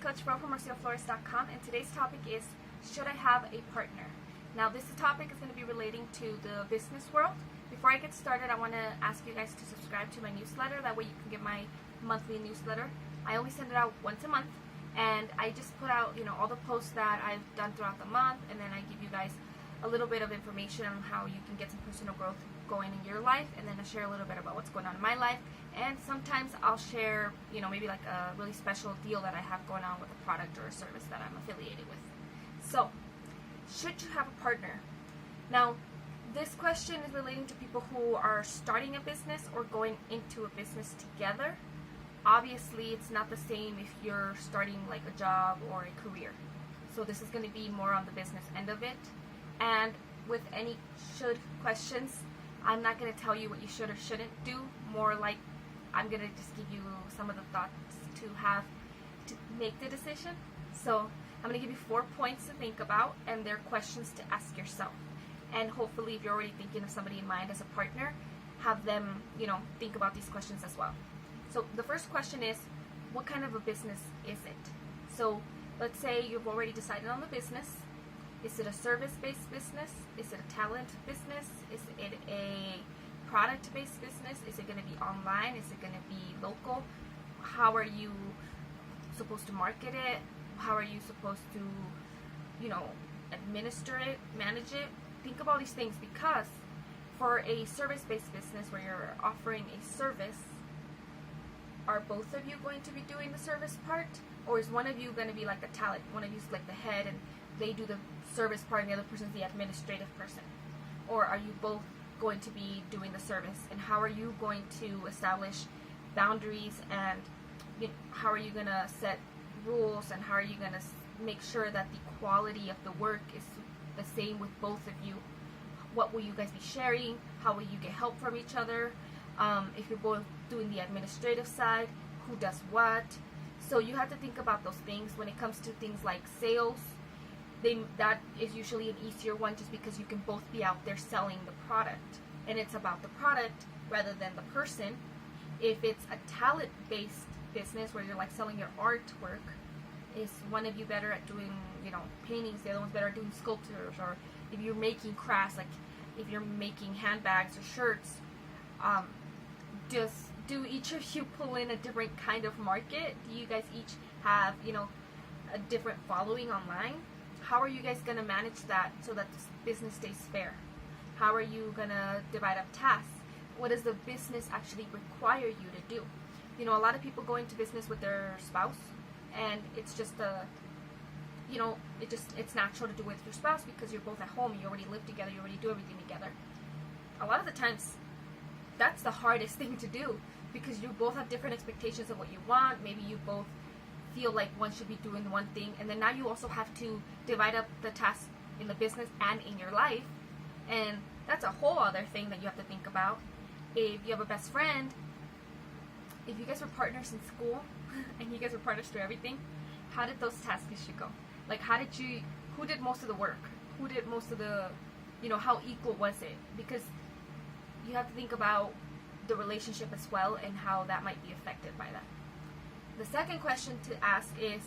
Coach Ro from RocioFlores.com, and today's topic is, should I have a partner? Now, this topic is going to be relating to the business world. Before I get started, I want to ask you guys to subscribe to my newsletter. That way you can get my monthly newsletter. I only send it out once a month, and I just put out, all the posts that I've done throughout the month, and then I give you guys a little bit of information on how you can get some personal growth going in your life, and then I share a little bit about what's going on in my life. And sometimes I'll share, maybe like a really special deal that I have going on with a product or a service that I'm affiliated with. So, should you have a partner? Now, this question is relating to people who are starting a business or going into a business together. Obviously, it's not the same if you're starting like a job or a career. So this is going to be more on the business end of it. And with any should questions, I'm not going to tell you what you should or shouldn't do. More like I'm going to just give you some of the thoughts to have to make the decision. So I'm going to give you 4 points to think about, and they're questions to ask yourself. And hopefully, if you're already thinking of somebody in mind as a partner, have them, think about these questions as well. So the first question is, what kind of a business is it? So let's say you've already decided on the business. Is it a service-based business? Is it a talent business? Is it a product-based business? Is it going to be online? Is it going to be local? How are you supposed to market it? How are you supposed to, administer it, manage it? Think about these things, because for a service-based business where you're offering a service, are both of you going to be doing the service part? Or is one of you going to be like the talent? One of you is like the head and they do the service part and the other person's the administrative person? Or are you both going to be doing the service? And how are you going to establish boundaries, and how are you going to set rules, and how are you going to make sure that the quality of the work is the same with both of you? What will you guys be sharing? How will you get help from each other? If you're both doing the administrative side, who does what? So you have to think about those things. When it comes to things like sales, that is usually an easier one, just because you can both be out there selling the product, and it's about the product rather than the person. If it's a talent-based business where you're like selling your artwork, is one of you better at doing paintings, the other one's better at doing sculptures? Or if you're making crafts, like if you're making handbags or shirts, just do each of you pull in a different kind of market? Do you guys each have a different following online? How are you guys going to manage that so that this business stays fair? How are you going to divide up tasks? What does the business actually require you to do? A lot of people go into business with their spouse, and it's just it's natural to do it with your spouse because you're both at home, you already live together, you already do everything together. A lot of the times, that's the hardest thing to do, because you both have different expectations of what you want. Maybe you both feel like one should be doing one thing, and then now you also have to divide up the tasks in the business and in your life, and that's a whole other thing that you have to think about. If you have a best friend, if you guys were partners in school and you guys were partners through everything, how did those tasks go? Like, who did most of the work? Who did most of the, how equal was it? Because you have to think about the relationship as well, and how that might be affected by that. The second question to ask is,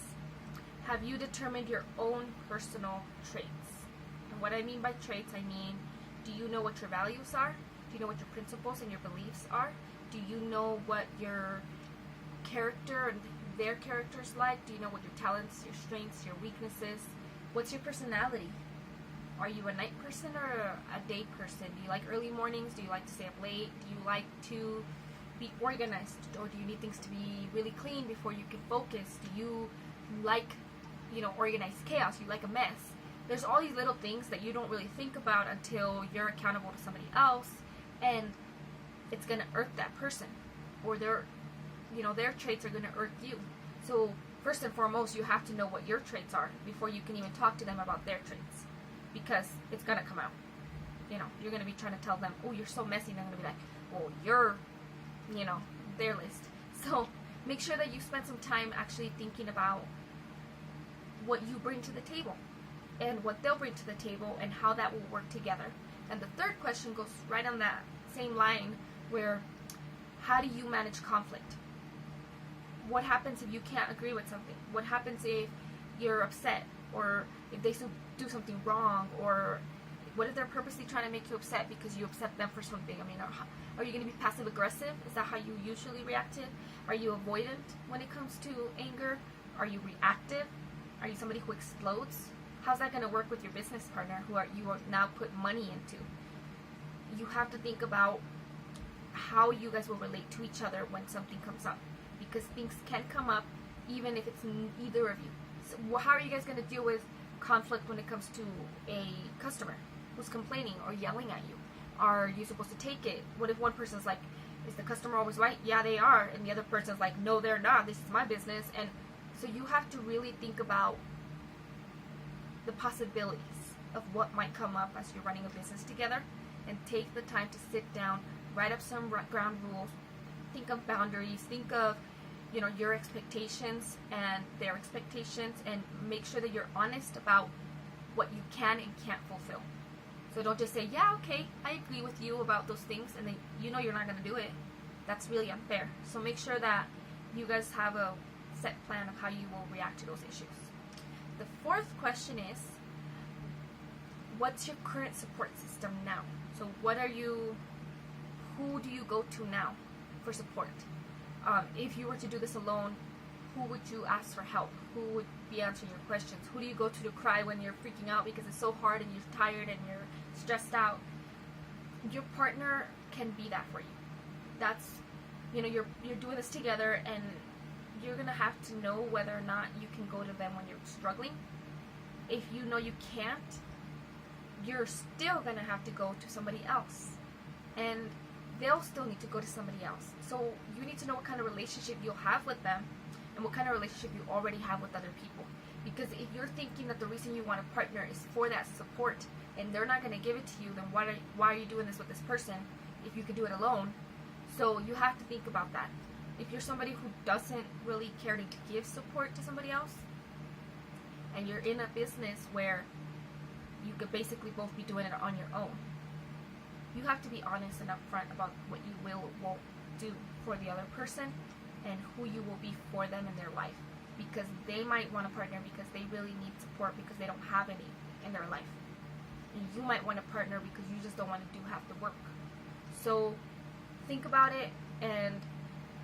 have you determined your own personal traits? And what I mean by traits, I mean, do you know what your values are? Do you know what your principles and your beliefs are? Do you know what your character and their character's like? Do you know what your talents, your strengths, your weaknesses? What's your personality? Are you a night person or a day person? Do you like early mornings? Do you like to stay up late? Do you like to be organized, or do you need things to be really clean before you can focus? Do you like, organized chaos? You like a mess? There's all these little things that you don't really think about until you're accountable to somebody else, and it's going to irk that person, or their traits are going to irk you. So first and foremost, you have to know what your traits are before you can even talk to them about their traits, because it's going to come out. You're going to be trying to tell them, oh, you're so messy, and they're going to be like, well, you're, their list. So make sure that you spend some time actually thinking about what you bring to the table, and what they'll bring to the table, and how that will work together. And the third question goes right on that same line, where how do you manage conflict? what happens if you can't agree with something? What happens if you're upset, or if they do something wrong, or what if they're purposely trying to make you upset because you upset them for something? I mean, are you going to be passive aggressive? Is that how you usually react to it? Are you avoidant when it comes to anger? Are you reactive? Are you somebody who explodes? How's that going to work with your business partner who you are now put money into? You have to think about how you guys will relate to each other when something comes up, because things can come up even if it's either of you. So how are you guys going to deal with conflict when it comes to a customer who's complaining or yelling at you? Are you supposed to take it? What if one person's like, is the customer always right? Yeah, they are. And the other person's like, no, they're not. This is my business. And so you have to really think about the possibilities of what might come up as you're running a business together, and take the time to sit down, write up some ground rules, think of boundaries, think of your expectations and their expectations, and make sure that you're honest about what you can and can't fulfill. So don't just say, yeah, okay, I agree with you about those things, and then you're not going to do it. That's really unfair. So make sure that you guys have a set plan of how you will react to those issues. The fourth question is, what's your current support system now? So who do you go to now for support? If you were to do this alone, who would you ask for help? Who would be answering your questions? Who do you go to cry when you're freaking out because it's so hard and you're tired and you're stressed out? Your partner can be that for you. That's, you're doing this together, and you're going to have to know whether or not you can go to them when you're struggling. If you know you can't, you're still going to have to go to somebody else. And they'll still need to go to somebody else. So you need to know what kind of relationship you'll have with them, and what kind of relationship you already have with other people. Because if you're thinking that the reason you want a partner is for that support, and they're not going to give it to you, then why are you doing this with this person if you could do it alone? So you have to think about that. If you're somebody who doesn't really care to give support to somebody else, and you're in a business where you could basically both be doing it on your own, you have to be honest and upfront about what you will or won't do for the other person, and who you will be for them in their life. Because they might want a partner because they really need support because they don't have any in their life. And you might want a partner because you just don't want to do half the work. So think about it, and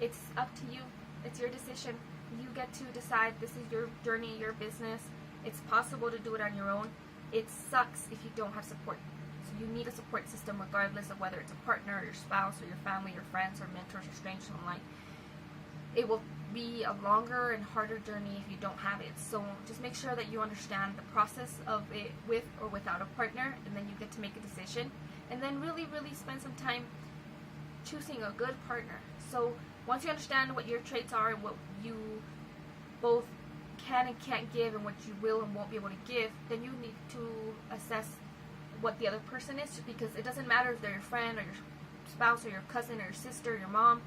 it's up to you. It's your decision. You get to decide. This is your journey, your business. It's possible to do it on your own. It sucks if you don't have support. So you need a support system regardless of whether it's a partner or your spouse or your family or friends or mentors or strangers online. It will be a longer and harder journey if you don't have it. So just make sure that you understand the process of it with or without a partner, and then you get to make a decision. And then really, really spend some time choosing a good partner. So once you understand what your traits are and what you both can and can't give, and what you will and won't be able to give, then you need to assess what the other person is, because it doesn't matter if they're your friend or your spouse or your cousin or your sister or your mom.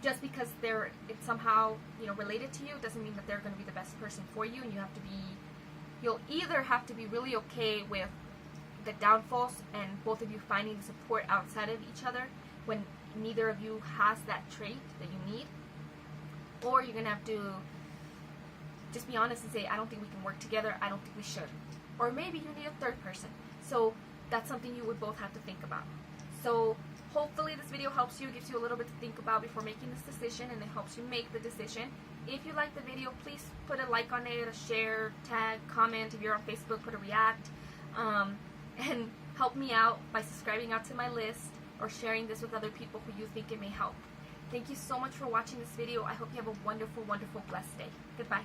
Just because it's somehow related to you doesn't mean that they're going to be the best person for you. And you'll either have to be really okay with the downfalls and both of you finding the support outside of each other when neither of you has that trait that you need, or you're going to have to just be honest and say, I don't think we can work together, I don't think we should. Or maybe you need a third person. So that's something you would both have to think about. So hopefully this video helps you, gives you a little bit to think about before making this decision, and it helps you make the decision. If you like the video, please put a like on it, a share, tag, comment. If you're on Facebook, put a react. And help me out by subscribing out to my list or sharing this with other people who you think it may help. Thank you so much for watching this video. I hope you have a wonderful, wonderful, blessed day. Goodbye.